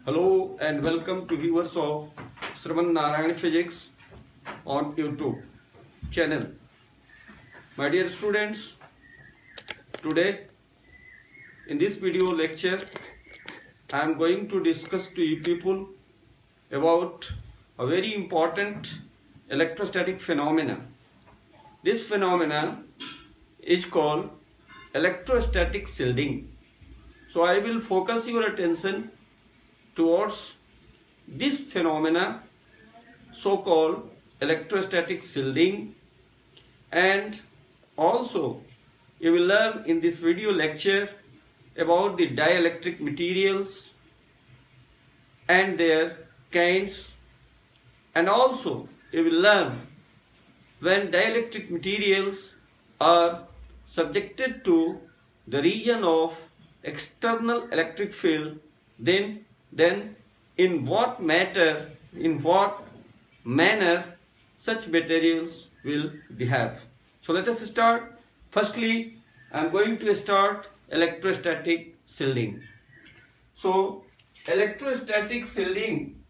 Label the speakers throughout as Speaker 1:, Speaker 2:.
Speaker 1: Hello and welcome to viewers of Sravan Narayan Physics on YouTube channel. My dear students, today in this video lecture I am going to discuss to you people about a very important electrostatic phenomena. This phenomena is called electrostatic shielding. So I will focus your attention towards this phenomena, so called electrostatic shielding, and also you will learn in this video lecture about the dielectric materials and their kinds, and also you will learn when dielectric materials are subjected to the region of external electric field, then in what manner such materials will behave. So let us start. Firstly, I am going to start electrostatic shielding. So electrostatic shielding,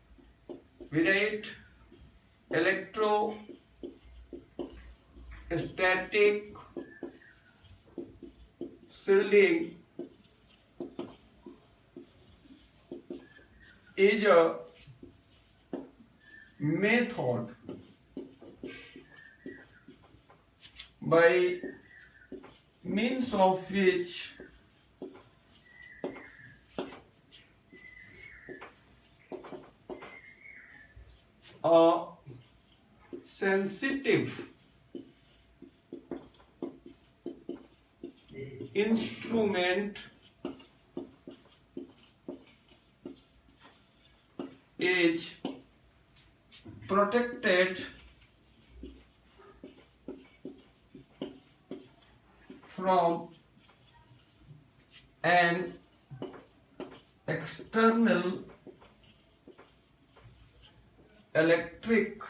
Speaker 1: we write electrostatic shielding is a method by means of which a sensitive instrument is protected from an external electric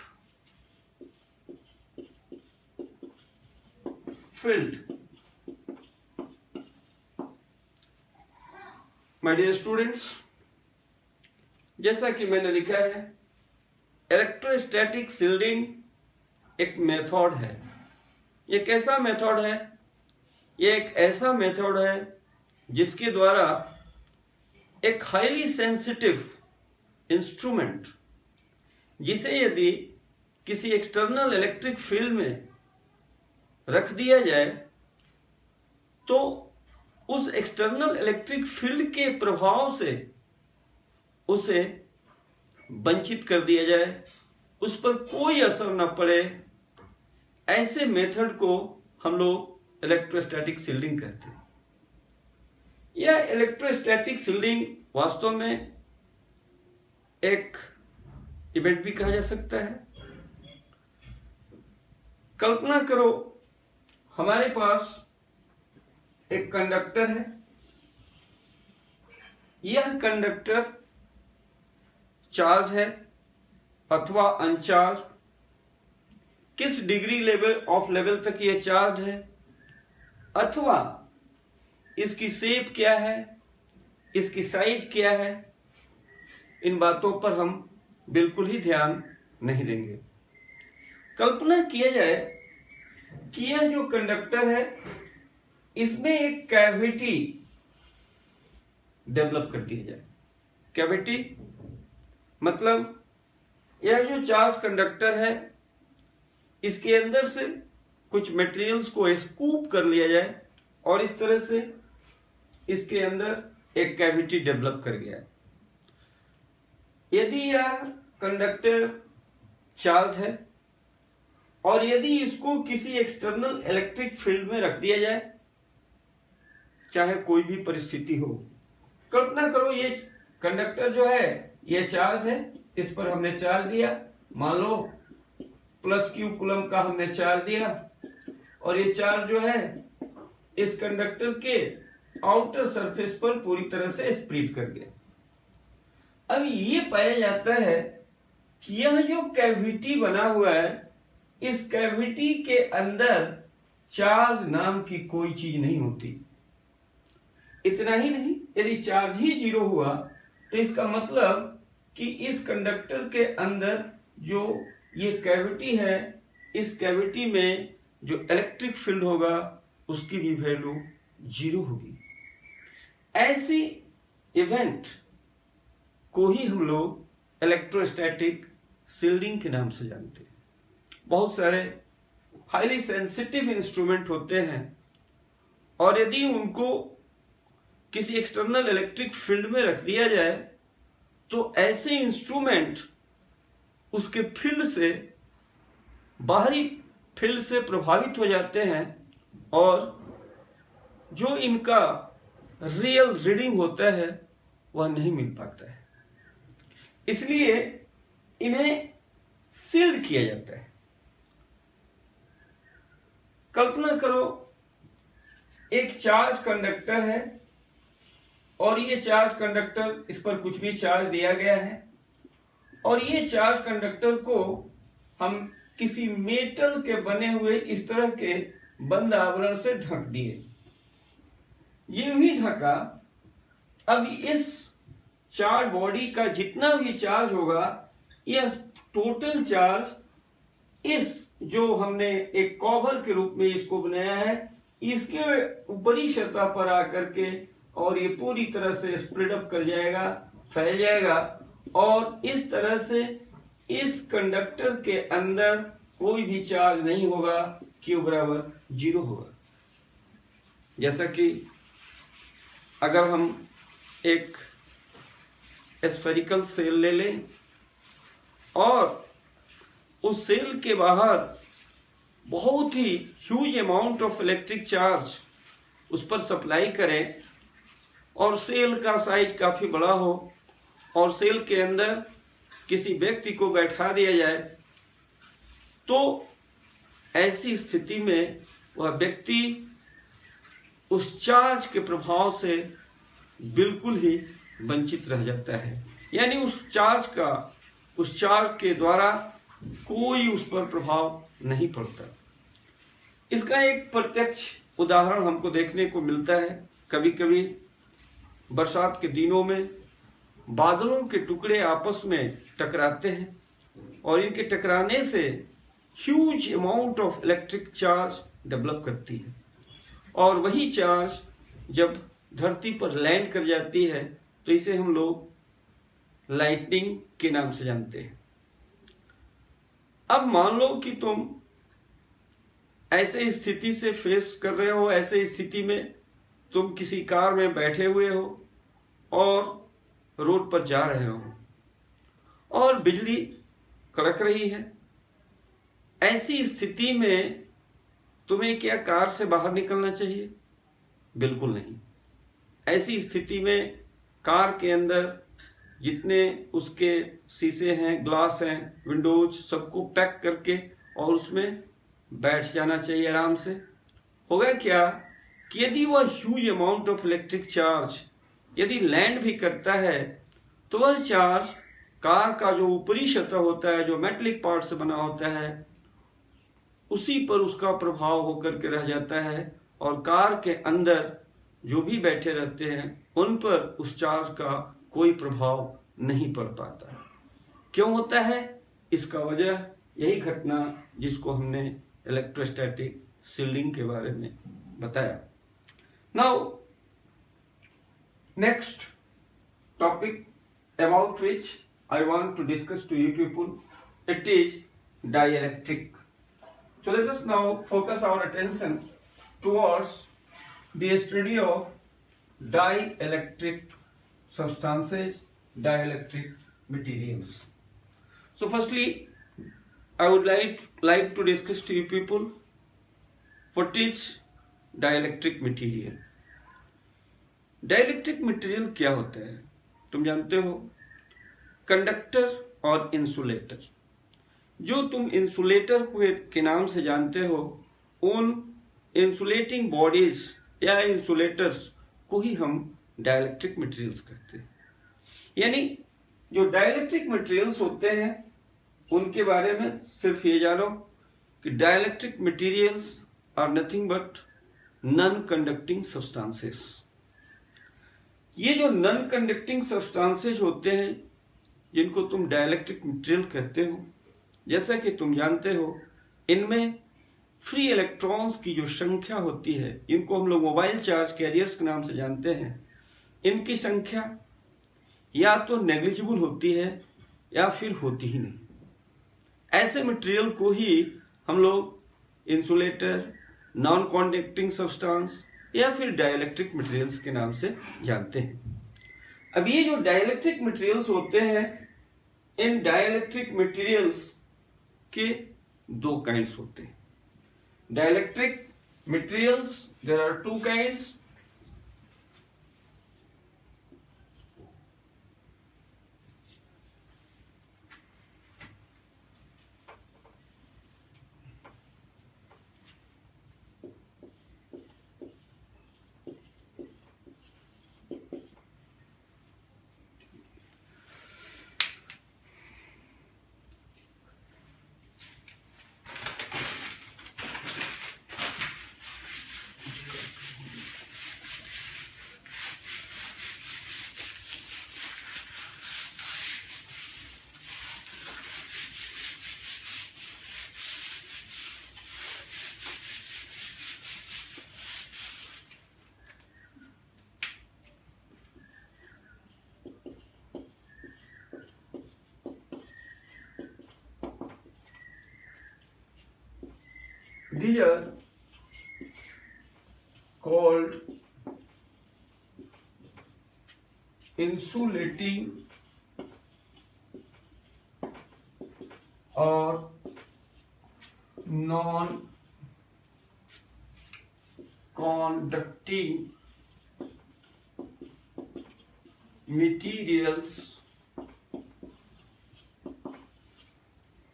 Speaker 1: field. My dear students, जैसा कि मैंने लिखा है, electrostatic shielding एक method है। ये कैसा method है? ये एक ऐसा मेथड है जिसके द्वारा एक हाईली सेंसिटिव इंस्ट्रूमेंट, जिसे यदि किसी एक्सटर्नल इलेक्ट्रिक फील्ड में रख दिया जाए तो उस एक्सटर्नल इलेक्ट्रिक फील्ड के प्रभाव से उसे वंचित कर दिया जाए, उस पर कोई असर न पड़े। ऐसे मेथड को हम लोग इलेक्ट्रोस्टैटिक शील्डिंग कहते हैं। यह इलेक्ट्रोस्टैटिक शील्डिंग वास्तव में एक इवेंट भी कहा जा सकता है। कल्पना करो, हमारे पास एक कंडक्टर है। यह कंडक्टर चार्ज है अथवा अनचार्ज, किस डिग्री लेवल तक यह चार्ज है, अथवा इसकी शेप क्या है, इसकी साइज क्या है, इन बातों पर हम बिल्कुल ही ध्यान नहीं देंगे। कल्पना किया जाए कि यह जो कंडक्टर है इसमें एक कैविटी डेवलप कर दिया जाए। कैविटी मतलब यह जो चार्ज कंडक्टर है इसके अंदर से कुछ मटेरियल्स को स्कूप कर लिया जाए और इस तरह से इसके अंदर एक कैविटी डेवलप कर गया है। यदि यह कंडक्टर चार्ज है और यदि इसको किसी एक्सटर्नल इलेक्ट्रिक फील्ड में रख दिया जाए, चाहे कोई भी परिस्थिति हो, कल्पना करो ये कंडक्टर जो है ये चार्ज है, इस पर हमने चार्ज दिया, मान लो +Q कूलम का हमने चार्ज दिया, और ये चार्ज जो है इस कंडक्टर के आउटर सरफेस पर पूरी तरह से स्प्रेड कर गया। अब ये पाया जाता है कि यह जो कैविटी बना हुआ है, इस कैविटी के अंदर चार्ज नाम की कोई चीज नहीं होती। इतना ही नहीं, यदि चार्ज ही 0 हुआ तो इसका मतलब कि इस कंडक्टर के अंदर जो ये कैविटी है, इस कैविटी में जो इलेक्ट्रिक फील्ड होगा उसकी भी वैल्यू 0 होगी। ऐसी इवेंट को ही हम लोग इलेक्ट्रोस्टैटिक शील्डिंग के नाम से जानते हैं। बहुत सारे हाईली सेंसिटिव इंस्ट्रूमेंट होते हैं और यदि उनको किसी एक्सटर्नल इलेक्ट्रिक फील्ड में रख दिया जाए तो ऐसे इंस्ट्रूमेंट उसके फील्ड से, बाहरी फील्ड से प्रभावित हो जाते हैं और जो इनका रियल रीडिंग होता है वह नहीं मिल पाता है। इसलिए इन्हें सील्ड किया जाता है। कल्पना करो एक चार्ज कंडक्टर है और ये चार्ज कंडक्टर, इस पर कुछ भी चार्ज दिया गया है और ये चार्ज कंडक्टर को हम किसी मेटल के बने हुए इस तरह के बंद आवरण से ढक दिए। ये भी ढका। अब इस चार्ज बॉडी का जितना भी चार्ज होगा, यह टोटल चार्ज इस जो हमने एक कवर के रूप में इसको बनाया है, इसके ऊपरी सतह पर आकर के और ये पूरी तरह से स्प्रेड अप कर जाएगा, फैल जाएगा और इस तरह से इस कंडक्टर के अंदर कोई भी चार्ज नहीं होगा, Q बराबर 0 होगा। जैसा कि अगर हम एक स्फेरिकल सेल ले लें और उस सेल के बाहर बहुत ही huge amount of electric charge उस पर सप्लाई करें और सेल का साइज काफी बड़ा हो और सेल के अंदर किसी व्यक्ति को बैठा दिया जाए, तो ऐसी स्थिति में वह व्यक्ति उस चार्ज के प्रभाव से बिल्कुल ही वंचित रह जाता है। यानी उस चार्ज के द्वारा कोई उस पर प्रभाव नहीं पड़ता। इसका एक प्रत्यक्ष उदाहरण हमको देखने को मिलता है। कभी कभी बरसात के दिनों में बादलों के टुकड़े आपस में टकराते हैं और इनके टकराने से huge amount of electric charge develop करती है और वही चार्ज जब धरती पर लैंड कर जाती है तो इसे हम लोग लाइटनिंग के नाम से जानते हैं। अब मान लो कि तुम ऐसे स्थिति से फेस कर रहे हो, ऐसे स्थिति में तुम किसी कार में बैठे हुए हो और रोड पर जा रहे हो और बिजली कड़क रही है। ऐसी स्थिति में तुम्हें क्या कार से बाहर निकलना चाहिए? बिल्कुल नहीं। ऐसी स्थिति में कार के अंदर जितने उसके शीशे हैं, ग्लास हैं, विंडोज, सबको पैक करके और उसमें बैठ जाना चाहिए आराम से। होगा क्या कि यदि वह huge amount of electric charge यदि लैंड भी करता है तो वह चार्ज कार का जो ऊपरी सतह होता है, जो मेटलिक पार्ट से बना होता है, उसी पर उसका प्रभाव होकर के रह जाता है और कार के अंदर जो भी बैठे रहते हैं उन पर उस चार्ज का कोई प्रभाव नहीं पड़ पाता। क्यों होता है? इसका वजह यही घटना जिसको हमने इलेक्ट्रोस्टैटिक शील्डिंग के बारे में बताया। Now next topic about which I want to discuss to you people, it is dielectric. So let us now focus our attention towards the study of dielectric substances, dielectric materials. So firstly, I would like to discuss to you people what is dielectric material. Dielectric material क्या होता है? तुम जानते हो, conductor और insulator. जो तुम insulator के नाम से जानते हो, उन इंसुलेटिंग बॉडीज या इंसुलेटर्स को ही हम डाइलेक्ट्रिक मटेरियल्स कहते हैं। यानी जो डाइलेक्ट्रिक मटेरियल्स होते हैं उनके बारे में सिर्फ ये जानो कि dielectric materials are nothing but non conducting substances. ये जो नॉन कंडक्टिंग सब्सटेंसेज होते हैं जिनको तुम डाइलेक्ट्रिक मटेरियल कहते हो, जैसा कि तुम जानते हो इनमें फ्री इलेक्ट्रॉन्स की जो संख्या होती है, इनको हम लोग मोबाइल चार्ज कैरियर्स के नाम से जानते हैं, इनकी संख्या या तो नेग्लिजिबल होती है या फिर होती ही नहीं। ऐसे मटेरियल को ही हम लोग इंसुलेटर, नॉन कंडक्टिंग सब्सटेंस या फिर डाइलेक्ट्रिक मटेरियल्स के नाम से जानते हैं। अब ये जो डाइलेक्ट्रिक मटेरियल्स होते हैं, इन डाइलेक्ट्रिक मटेरियल्स के दो काइंड्स होते हैं। Dielectric materials, there are two kinds. These are called insulating or non-conducting materials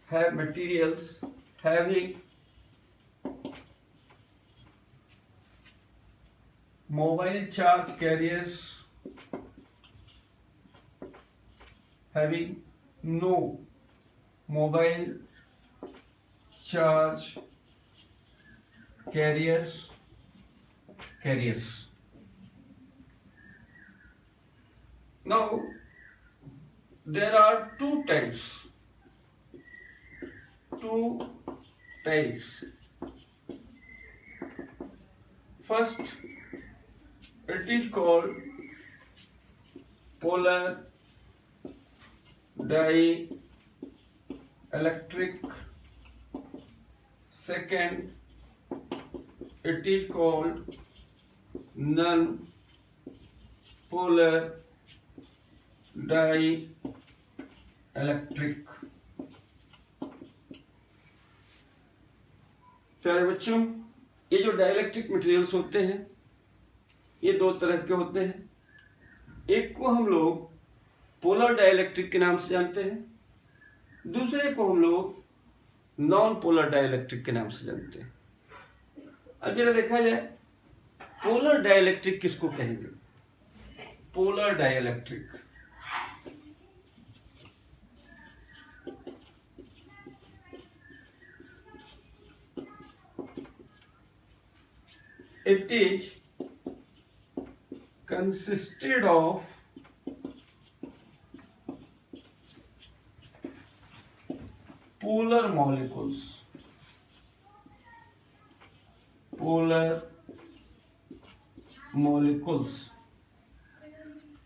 Speaker 1: having mobile charge carriers having no mobile charge carriers. Now there are two types. First, it is called polar dielectric. Second, it is called non-polar dielectric. प्यारे बच्चों, ये जो dielectric materials होते हैं ये दो तरह के होते हैं। एक को हम लोग पोलर डाइलेक्ट्रिक के नाम से जानते हैं, दूसरे को हम लोग नॉन पोलर डाइलेक्ट्रिक के नाम से जानते हैं। अब जरा देखा जाए पोलर डाइलेक्ट्रिक किसको कहेंगे। Polar dielectric it is consisted of polar molecules,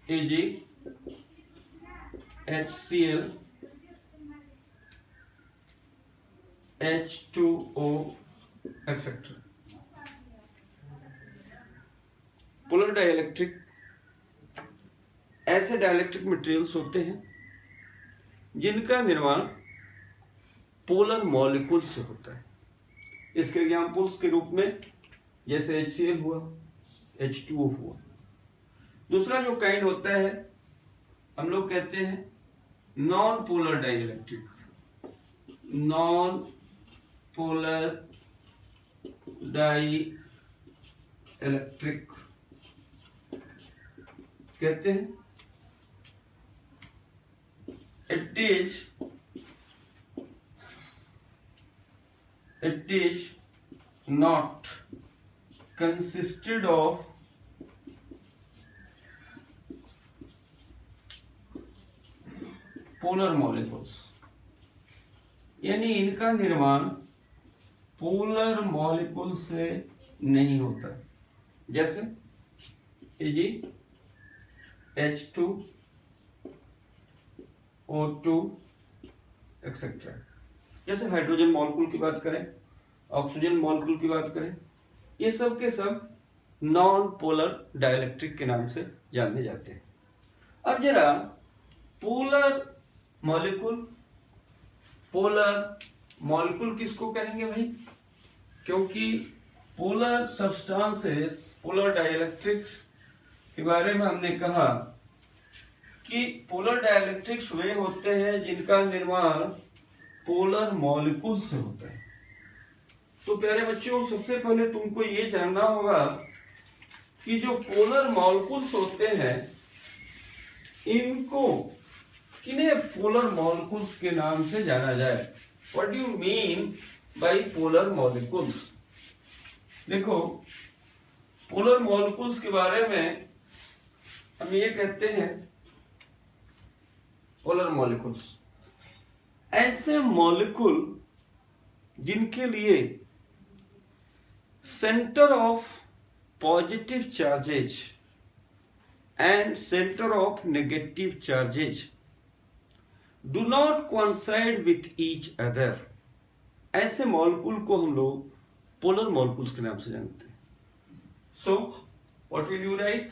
Speaker 1: e.g. HCl, H2O, etc. Polar dielectric ऐसे डाइलेक्ट्रिक मटेरियल्स होते हैं जिनका निर्माण पोलर मॉलिक्यूल से होता है। इसके एग्जाम्पल्स के रूप में जैसे HCl हुआ, H2O हुआ। दूसरा जो काइंड होता है हम लोग कहते हैं non polar dielectric. Non polar dielectric कहते हैं। It is not consisted of polar molecules, यानी इनका निर्माण पोलर मॉलिक्यूल से नहीं होता। जैसे H2, O2 एक्सेट्रा। जैसे हाइड्रोजन मॉलिक्यूल की बात करें, ऑक्सीजन मॉलिक्यूल की बात करें, ये सब के सब नॉन पोलर डाइलेक्ट्रिक के नाम से जाने जाते हैं। अब जरा पोलर मॉलिक्यूल किसको कहेंगे भाई? क्योंकि पोलर सब्सटेंसेस, पोलर डाइलेक्ट्रिक्स के बारे में हमने कहा कि पोलर डाइलेक्ट्रिक्स वे होते हैं जिनका निर्माण पोलर मॉलिक्यूल से होता है। तो प्यारे बच्चों, सबसे पहले तुमको ये जानना होगा कि जो पोलर मॉलिक्यूल्स होते हैं इनको किन्हें पोलर मॉलिक्यूल्स के नाम से जाना जाए। What do you mean by polar molecules? देखो, पोलर मॉलिक्यूल्स के बारे में हम ये कहते हैं, पोलर मॉलिक्यूल्स ऐसे मॉलिक्यूल जिनके लिए centre of positive charges and centre of negative charges do not coincide with each other, ऐसे मॉलिक्यूल को हम लोग पोलर मॉलिक्यूल्स के नाम से जानते हैं। So what will you right?